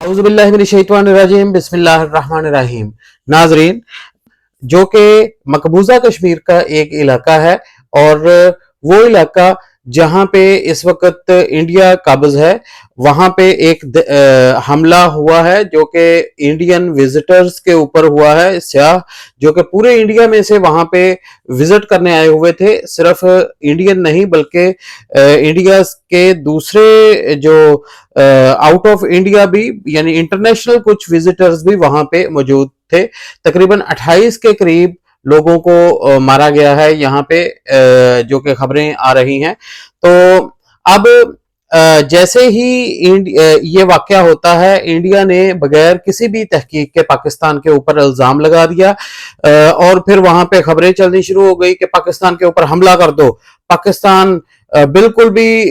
औज़ुबिल्लाहिमिनश्शैतानिर्रजीम बिस्मिल्लाहिर्रहमानिर्रहीम। नाजरीन, जो कि मकबूजा कश्मीर का एक इलाका है और वो इलाका जहाँ पे इस वक्त इंडिया काबिज है, वहाँ पे एक हमला हुआ है जो कि इंडियन विजिटर्स के ऊपर हुआ है। सयाह जो कि पूरे इंडिया में से वहाँ पे विजिट करने आए हुए थे, सिर्फ इंडियन नहीं बल्कि इंडिया के दूसरे जो आउट ऑफ इंडिया भी यानी इंटरनेशनल कुछ विजिटर्स भी वहां पे मौजूद थे। तकरीबन 28 के करीब लोगों को मारा गया है यहाँ पे, जो कि खबरें आ रही हैं। तो अब जैसे ही ये वाकया होता है, इंडिया ने बगैर किसी भी तहकीक के पाकिस्तान के ऊपर इल्जाम लगा दिया और फिर वहां पे खबरें चलनी शुरू हो गई कि पाकिस्तान के ऊपर हमला कर दो। पाकिस्तान बिल्कुल भी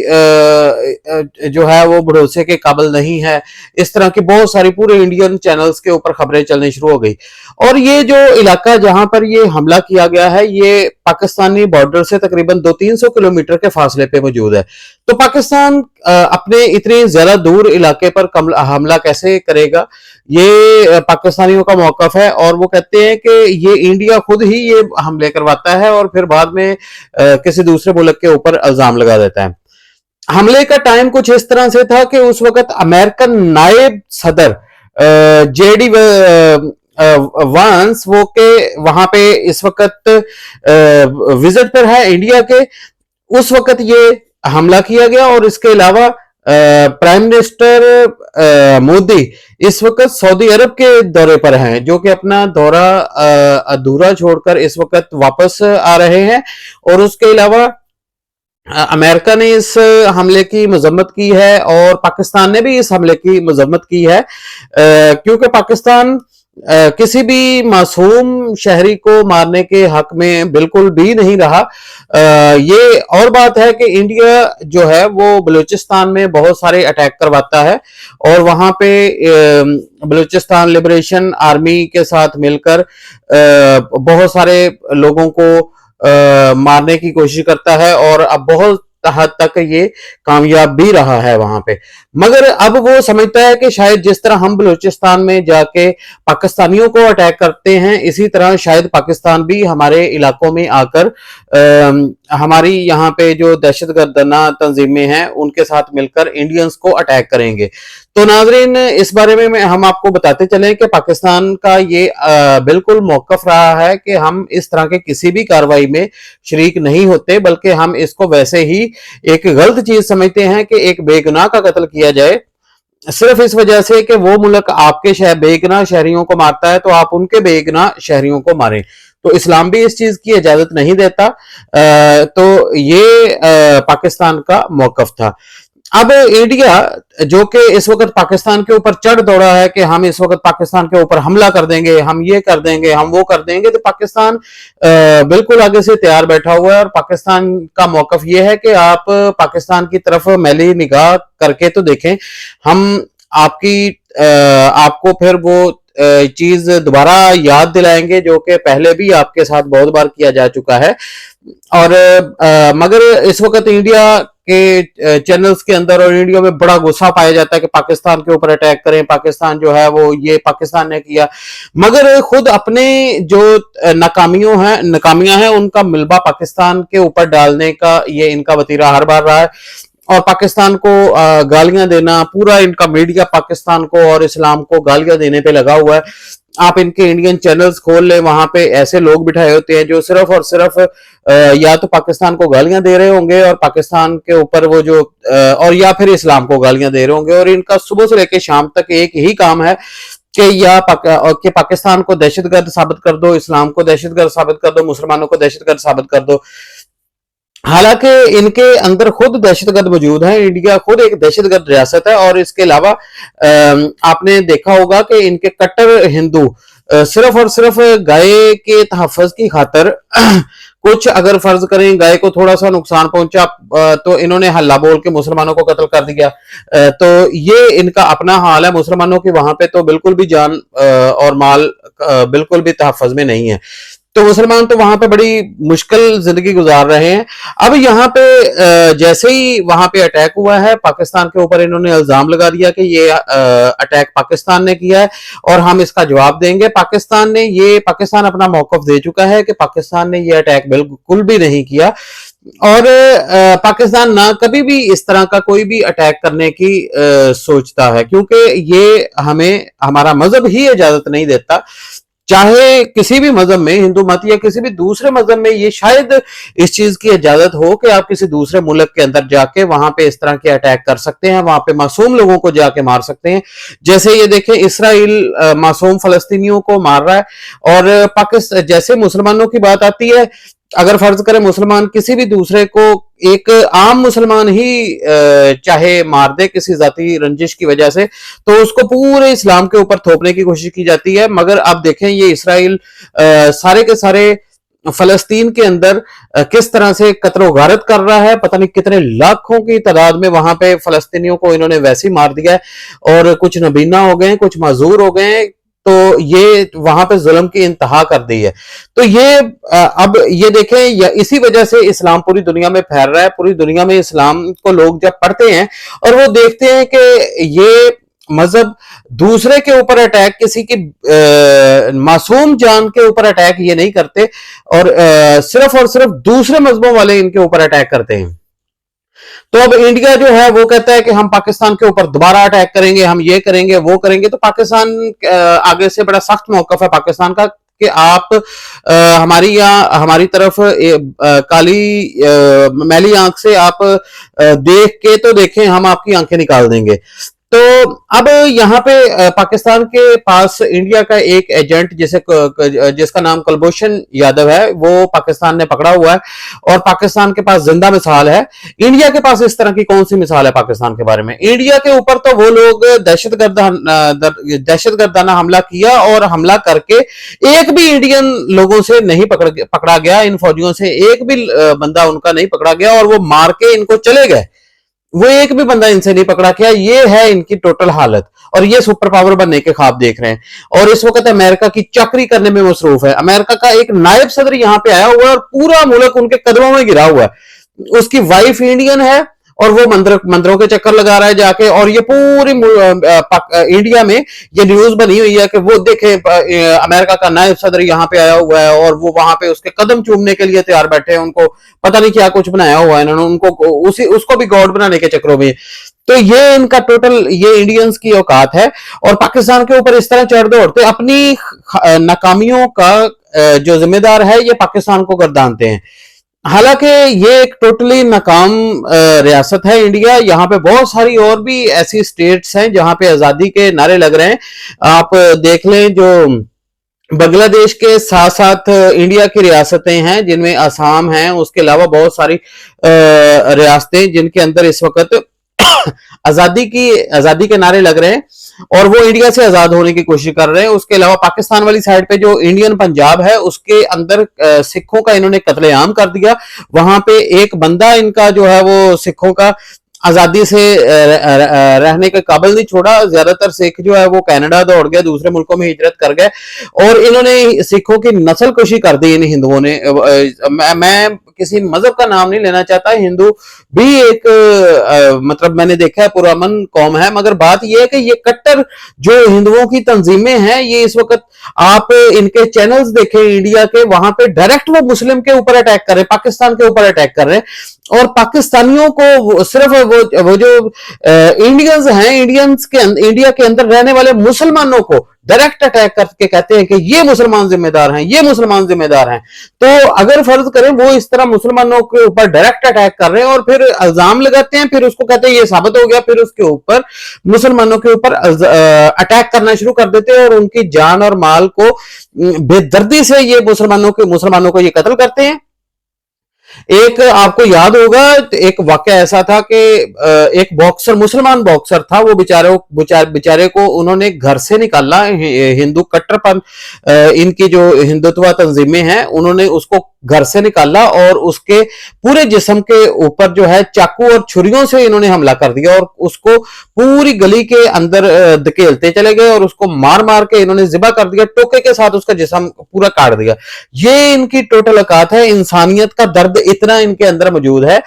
जो है वो भरोसे के काबिल नहीं है। इस तरह की बहुत सारी पूरे इंडियन चैनल्स के ऊपर खबरें चलनी शुरू हो गई। और ये जो इलाका जहां पर ये हमला किया गया है, ये पाकिस्तानी बॉर्डर से तकरीबन 200-300 किलोमीटर के फासले पे मौजूद है। तो पाकिस्तान अपने इतने ज्यादा दूर इलाके पर हमला कैसे करेगा? ये पाकिस्तानियों का मौकफ है और वो कहते हैं कि ये इंडिया खुद ही ये हमले करवाता है और फिर बाद में किसी दूसरे मुल्क के ऊपर इल्जाम लगा देता है। हमले का टाइम कुछ इस तरह से था कि उस वक्त अमेरिकन नायब सदर जेडी वांस वो के वहां पे इस वक्त विजिट पर है इंडिया के। उस वक्त ये हमला किया गया और इसके अलावा प्राइम मिनिस्टर मोदी इस वक्त सऊदी अरब के दौरे पर हैं, जो कि अपना दौरा अधूरा छोड़कर इस वक्त वापस आ रहे हैं। और उसके अलावा अमेरिका ने इस हमले की मजम्मत की है और पाकिस्तान ने भी इस हमले की मजम्मत की है, क्योंकि पाकिस्तान किसी भी मासूम शहरी को मारने के हक में बिल्कुल भी नहीं रहा। ये और बात है कि इंडिया जो है वो बलूचिस्तान में बहुत सारे अटैक करवाता है और वहां पे बलूचिस्तान लिबरेशन आर्मी के साथ मिलकर बहुत सारे लोगों को मारने की कोशिश करता है और अब बहुत हद तक ये कामयाब भी रहा है वहां पे। मगर अब वो समझता है कि शायद जिस तरह हम बलूचिस्तान में जाके पाकिस्तानियों को अटैक करते हैं, इसी तरह शायद पाकिस्तान भी हमारे इलाकों में आकर हमारी यहाँ पे जो दहशतगर्दाना तंजीमें हैं उनके साथ मिलकर इंडियंस को अटैक करेंगे। तो नाजरीन, इस बारे में हम आपको बताते चलें कि पाकिस्तान का ये बिल्कुल मौकफ रहा है कि हम इस तरह के किसी भी कार्रवाई में शरीक नहीं होते, बल्कि हम इसको वैसे ही एक गलत चीज समझते हैं कि एक बेगुनाह का कत्ल किया जाए सिर्फ इस वजह से कि वो मुल्क आपके बेगुनाह शहरियों को मारता है तो आप उनके बेगुनाह शहरियों को मारें। तो इस्लाम भी इस चीज की इजाजत नहीं देता। तो ये पाकिस्तान का मौकफ था। अब इंडिया जो कि इस वक्त पाकिस्तान के ऊपर चढ़ दौड़ा है कि हम इस वक्त पाकिस्तान के ऊपर हमला कर देंगे, हम ये कर देंगे, हम वो कर देंगे, तो पाकिस्तान बिल्कुल आगे से तैयार बैठा हुआ है। और पाकिस्तान का मौकफ ये है कि आप पाकिस्तान की तरफ मैली निगाह करके तो देखें, हम आपको फिर वो चीज दोबारा याद दिलाएंगे जो कि पहले भी आपके साथ बहुत बार किया जा चुका है। और मगर इस वक्त इंडिया के चैनल्स के अंदर और इंडिया में बड़ा गुस्सा पाया जाता है कि पाकिस्तान के ऊपर अटैक करें, पाकिस्तान जो है वो ये पाकिस्तान ने किया। मगर खुद अपने जो नाकामियां हैं उनका मिलबा पाकिस्तान के ऊपर डालने का ये इनका वतीरा हर बार रहा है और पाकिस्तान को गालियां देना, पूरा इनका मीडिया पाकिस्तान को और इस्लाम को गालियां देने पे लगा हुआ है। आप इनके इंडियन चैनल्स खोल ले, वहां पे ऐसे लोग बिठाए होते हैं जो सिर्फ और सिर्फ या तो पाकिस्तान को गालियां दे रहे होंगे और पाकिस्तान के ऊपर वो जो और या फिर इस्लाम को गालियां दे रहे होंगे। और इनका सुबह से लेकर शाम तक एक ही काम है कि पाकिस्तान को दहशतगर्द साबित कर दो, इस्लाम को दहशतगर्द साबित कर दो, मुसलमानों को दहशतगर्द साबित कर दो। हालांकि इनके अंदर खुद दहशतगर्द मौजूद हैं। इंडिया खुद एक दहशतगर्द रियासत है और इसके अलावा आपने देखा होगा कि इनके कट्टर हिंदू सिर्फ और सिर्फ गाय के तहफ़्फ़ुज़ की खातर कुछ अगर फर्ज करें गाय को थोड़ा सा नुकसान पहुंचा तो इन्होंने हल्ला बोल के मुसलमानों को कत्ल कर दिया। तो ये इनका अपना हाल है। मुसलमानों की वहां पे तो बिल्कुल भी जान और माल बिल्कुल भी तहफ़्फ़ुज़ में नहीं है। तो मुसलमान तो वहां पे बड़ी मुश्किल जिंदगी गुजार रहे हैं। अब यहाँ पे जैसे ही वहां पे अटैक हुआ है पाकिस्तान के ऊपर, इन्होंने इल्जाम लगा दिया कि ये अटैक पाकिस्तान ने किया है और हम इसका जवाब देंगे। पाकिस्तान अपना मौकफ दे चुका है कि पाकिस्तान ने ये अटैक बिल्कुल भी नहीं किया, और पाकिस्तान ना कभी भी इस तरह का कोई भी अटैक करने की सोचता है, क्योंकि ये हमें हमारा मजहब ही इजाजत नहीं देता। चाहे किसी भी मजहब में, हिंदू मत या किसी भी दूसरे मजहब में, ये शायद इस चीज की इजाजत हो कि आप किसी दूसरे मुल्क के अंदर जाके वहां पे इस तरह के अटैक कर सकते हैं, वहां पे मासूम लोगों को जाके मार सकते हैं। जैसे ये देखें, इसराइल मासूम फलस्तीनियों को मार रहा है, और पाकिस्तान जैसे मुसलमानों की बात आती है, अगर फर्ज करें मुसलमान किसी भी दूसरे को, एक आम मुसलमान ही चाहे मार दे किसी जाती रंजिश की वजह से, तो उसको पूरे इस्लाम के ऊपर थोपने की कोशिश की जाती है। मगर आप देखें ये इसराइल सारे के सारे फलस्तीन के अंदर किस तरह से कत्ल गारत कर रहा है, पता नहीं कितने लाखों की तादाद में वहां पे फलस्तीनियों को इन्होंने वैसे ही मार दिया है, और कुछ नबीना हो गए, कुछ माजूर हो गए। तो ये वहां पे जुल्म की इंतहा कर दी है। तो ये अब ये देखें, इसी वजह से इस्लाम पूरी दुनिया में फैल रहा है। पूरी दुनिया में इस्लाम को लोग जब पढ़ते हैं और वो देखते हैं कि ये मजहब दूसरे के ऊपर अटैक, किसी की मासूम जान के ऊपर अटैक ये नहीं करते, और सिर्फ और सिर्फ दूसरे मजहबों वाले इनके ऊपर अटैक करते हैं। तो अब इंडिया जो है वो कहता है कि हम पाकिस्तान के ऊपर दोबारा अटैक करेंगे, हम ये करेंगे वो करेंगे। तो पाकिस्तान आगे से बड़ा सख्त मौकफ है पाकिस्तान का कि आप हमारी तरफ काली मैली आंख से आप देख के तो देखें, हम आपकी आंखें निकाल देंगे। तो अब यहाँ पे पाकिस्तान के पास इंडिया का एक एजेंट जिसका नाम कुलभूषण यादव है, वो पाकिस्तान ने पकड़ा हुआ है, और पाकिस्तान के पास जिंदा मिसाल है। इंडिया के पास इस तरह की कौन सी मिसाल है पाकिस्तान के बारे में? इंडिया के ऊपर तो वो लोग दहशतगर्दाना हमला किया, और हमला करके एक भी इंडियन लोगों से नहीं पकड़ा गया, इन फौजियों से एक भी बंदा उनका नहीं पकड़ा गया, और वो मार के इनको चले गए। वो एक भी बंदा इनसे नहीं पकड़ा गया। ये है इनकी टोटल हालत, और ये सुपर पावर बनने के ख्वाब देख रहे हैं, और इस वक्त अमेरिका की चक्री करने में मसरूफ है। अमेरिका का एक नायब सदर यहाँ पे आया हुआ है और पूरा मुल्क उनके कदमों में गिरा हुआ है। उसकी वाइफ इंडियन है और वो मंदिरों के चक्कर लगा रहा है जाके, और ये पूरी इंडिया में ये न्यूज बनी हुई है कि वो देखे अमेरिका का नायब सदर यहाँ पे आया हुआ है, और वो वहां पे उसके कदम चूमने के लिए तैयार बैठे हैं। उनको पता नहीं क्या कुछ बनाया हुआ है इन्होंने, उनको उसको भी गॉड बनाने के चक्रों में। तो ये इनका टोटल, ये इंडियंस की औकात है, और पाकिस्तान के ऊपर इस तरह चढ़ दौड़ते अपनी नाकामियों का जो जिम्मेदार है ये पाकिस्तान को गर्दानते हैं। हालांकि ये एक टोटली नाकाम रियासत है इंडिया। यहाँ पे बहुत सारी और भी ऐसी स्टेट्स हैं जहां पे आजादी के नारे लग रहे हैं। आप देख लें, जो बांग्लादेश के साथ साथ इंडिया की रियासतें हैं जिनमें असम है, उसके अलावा बहुत सारी रियासतें जिनके अंदर इस वक्त आजादी के नारे लग रहे हैं, और वो इंडिया से आजाद होने की कोशिश कर रहे हैं। उसके अलावा पाकिस्तान वाली साइड पे जो इंडियन पंजाब है, उसके अंदर सिखों का इन्होंने कत्लेआम कर दिया। वहां पे एक बंदा इनका जो है वो सिखों का आजादी से रहने के काबिल नहीं छोड़ा। ज्यादातर सिख जो है वो कनाडा दौड़ गए, दूसरे मुल्कों में हिजरत कर गए, और इन्होंने सिखों की नस्ल कुशी कर दी इन हिंदुओं ने। मैं किसी मजहब का नाम नहीं लेना चाहता, हिंदू भी एक मतलब मैंने देखा है पुरअमन कौम है, मगर बात यह है कि ये कट्टर जो हिंदुओं की तंजीमें हैं, ये इस वक्त आप इनके चैनल्स देखें इंडिया के, वहां पे डायरेक्ट वो मुस्लिम के ऊपर अटैक कर रहे हैं, पाकिस्तान के ऊपर अटैक कर रहे हैं, और पाकिस्तानियों को सिर्फ वो जो इंडियंस हैं, इंडिया के अंदर रहने वाले मुसलमानों को डायरेक्ट अटैक करके कहते हैं कि ये मुसलमान जिम्मेदार हैं, ये मुसलमान जिम्मेदार हैं। तो अगर फर्ज करें वो इस तरह मुसलमानों के ऊपर डायरेक्ट अटैक कर रहे हैं और फिर इल्जाम लगाते हैं, फिर उसको कहते हैं ये साबित हो गया, फिर उसके ऊपर मुसलमानों के ऊपर अटैक करना शुरू कर देते हैं, और उनकी जान और माल को बेदर्दी से ये मुसलमानों को ये कत्ल करते हैं। एक आपको याद होगा, एक वाकया ऐसा था कि एक बॉक्सर, मुसलमान बॉक्सर था, वो बेचारे को उन्होंने घर से निकाला। हिंदू कट्टरपंथ, इनकी जो हिंदुत्व तंजीमें हैं, उन्होंने उसको घर से निकाला और उसके पूरे जिस्म के ऊपर जो है चाकू और छुरियों से इन्होंने हमला कर दिया और उसको पूरी गली के अंदर धकेलते चले गए और उसको मार मार के इन्होंने जिबा कर दिया, टोके के साथ उसका जिस्म पूरा काट दिया। ये इनकी टोटल औकात है, इंसानियत का दर्द इतना इनके अंदर मौजूद है।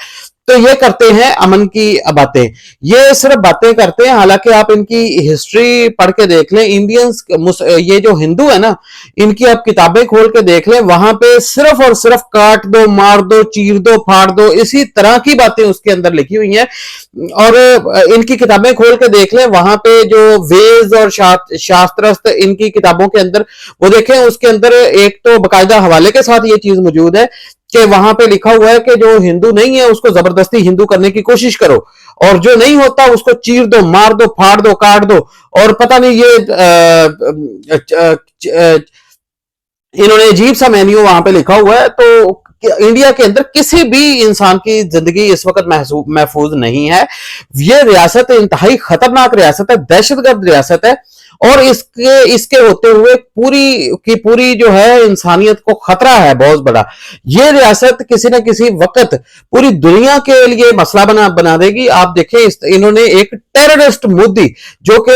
तो ये करते हैं अमन की बातें, ये सिर्फ बातें करते हैं। हालांकि आप इनकी हिस्ट्री पढ़ के देख लें, इंडियंस ये जो हिंदू है ना, इनकी आप किताबें खोल के देख लें, वहां पे सिर्फ और सिर्फ काट दो, मार दो, चीर दो, फाड़ दो, इसी तरह की बातें उसके अंदर लिखी हुई हैं। और इनकी किताबें खोल के देख लें, वहां पे जो वेद और शास्त्र इनकी किताबों के अंदर वो देखें, उसके अंदर एक तो बाकायदा हवाले के साथ ये चीज मौजूद है कि वहां पे लिखा हुआ है कि जो हिंदू नहीं है उसको जबरदस्ती हिंदू करने की कोशिश करो, और जो नहीं होता उसको चीर दो, मार दो, फाड़ दो, काट दो। और पता नहीं ये इन्होंने अजीब सा मेन्यू वहां पे लिखा हुआ है। तो इंडिया के अंदर किसी भी इंसान की जिंदगी इस वक्त महफूज नहीं है। ये रियासत इंतहाई खतरनाक रियासत है, दहशतगर्द रियासत है, और इसके होते हुए पूरी की पूरी जो है इंसानियत को खतरा है बहुत बड़ा। ये रियासत किसी न किसी वक्त पूरी दुनिया के लिए मसला बना देगी। आप देखें, इन्होंने एक टेररिस्ट मोदी जो कि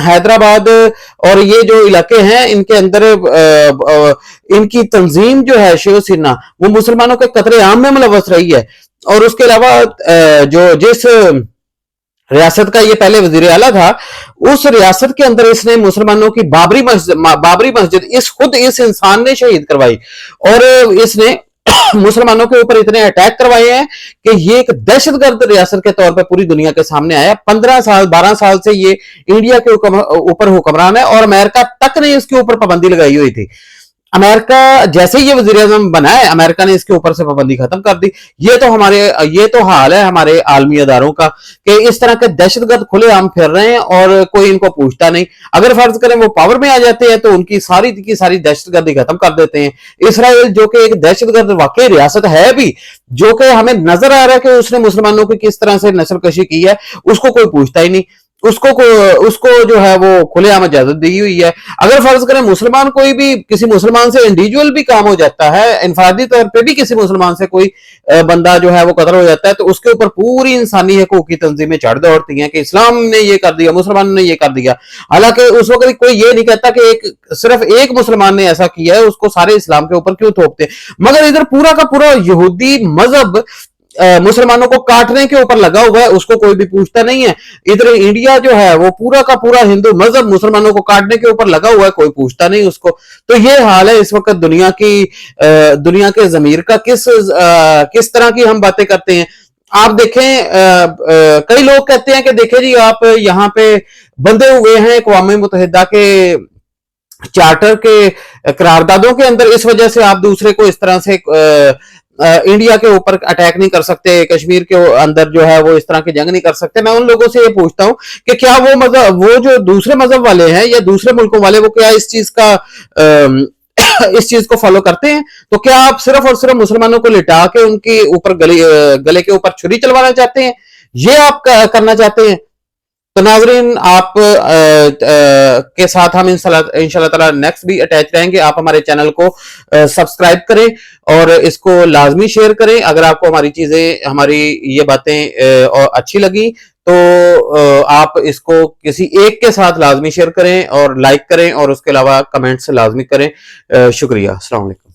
हैदराबाद और ये जो इलाके हैं इनके अंदर इनकी तंजीम जो है शिवसेना, वो मुसलमानों के कतरे आम में मुलव्वस रही है। और उसके अलावा जो जिस रियासत का ये पहले वजीर आला था, उस रियासत के अंदर इसने मुसलमानों की बाबरी मस्जिद खुद इस इंसान ने शहीद करवाई, और इसने मुसलमानों के ऊपर इतने अटैक करवाए हैं कि ये एक दहशतगर्द रियासत के तौर पर पूरी दुनिया के सामने आया। 15 साल 12 साल से ये इंडिया के ऊपर हुक्मरान है, और अमेरिका तक ने इसके ऊपर पाबंदी लगाई हुई थी। अमेरिका जैसे ही ये वजीर आज़म बना है, अमेरिका ने इसके ऊपर से पाबंदी खत्म कर दी। ये तो हाल है हमारे आलमी अदारों का कि इस तरह के दहशतगर्द खुलेआम फिर रहे हैं और कोई इनको पूछता नहीं। अगर फर्ज करें वो पावर में आ जाते हैं तो उनकी सारी की सारी दहशतगर्दी खत्म कर देते हैं। इसराइल जो कि एक दहशतगर्द वाकई रियासत है भी, जो कि हमें नजर आ रहा है कि उसने मुसलमानों की किस तरह से नस्लकशी की है, उसको कोई पूछता ही नहीं। उसको जो है वो खुलेआम इजाजत दी हुई है। अगर फर्ज करें मुसलमान कोई भी किसी मुसलमान से इंडिविजुअल भी काम हो जाता है, इनफरादी तौर पे भी किसी मुसलमान से कोई बंदा जो है वो कत्ल हो जाता है, तो उसके ऊपर पूरी इंसानी हकूक की तंजीमें चढ़ दौड़ती हैं कि इस्लाम ने ये कर दिया, मुसलमानों ने ये कर दिया। हालांकि उस वक्त कोई ये नहीं कहता कि सिर्फ एक मुसलमान ने ऐसा किया है, उसको सारे इस्लाम के ऊपर क्यों थोपते। मगर इधर पूरा का पूरा यहूदी मजहब मुसलमानों को काटने के ऊपर लगा हुआ है, उसको कोई भी पूछता नहीं है। इधर इंडिया जो है वो पूरा का पूरा हिंदू मजहब मुसलमानों को काटने के ऊपर लगा हुआ है, कोई पूछता नहीं उसको। तो ये हाल है इस वक्त दुनिया के जमीर का। किस तरह की हम बातें करते हैं आप देखें। कई लोग कहते हैं कि देखें जी, आप यहाँ पे बंधे हुए हैं अक़वाम मुत्तहिदा के चार्टर के करारदादों के अंदर, इस वजह से आप दूसरे को इस तरह से इंडिया के ऊपर अटैक नहीं कर सकते, कश्मीर के अंदर जो है वो इस तरह की जंग नहीं कर सकते। मैं उन लोगों से ये पूछता हूं कि क्या वो जो दूसरे मजहब वाले हैं या दूसरे मुल्कों वाले, वो क्या इस चीज को फॉलो करते हैं? तो क्या आप सिर्फ और सिर्फ मुसलमानों को लिटा के उनके ऊपर गले के ऊपर छुरी चलवाना चाहते हैं? ये आप करना चाहते हैं? तो नाजरीन, आप के साथ हम इंशाल्लाह ताला नेक्स्ट भी अटैच रहेंगे। आप हमारे चैनल को सब्सक्राइब करें और इसको लाजमी शेयर करें। अगर आपको हमारी ये बातें अच्छी लगी तो आप इसको किसी एक के साथ लाजमी शेयर करें और लाइक करें, और उसके अलावा कमेंट्स लाजमी करें। शुक्रिया। अस्सलाम वालेकुम।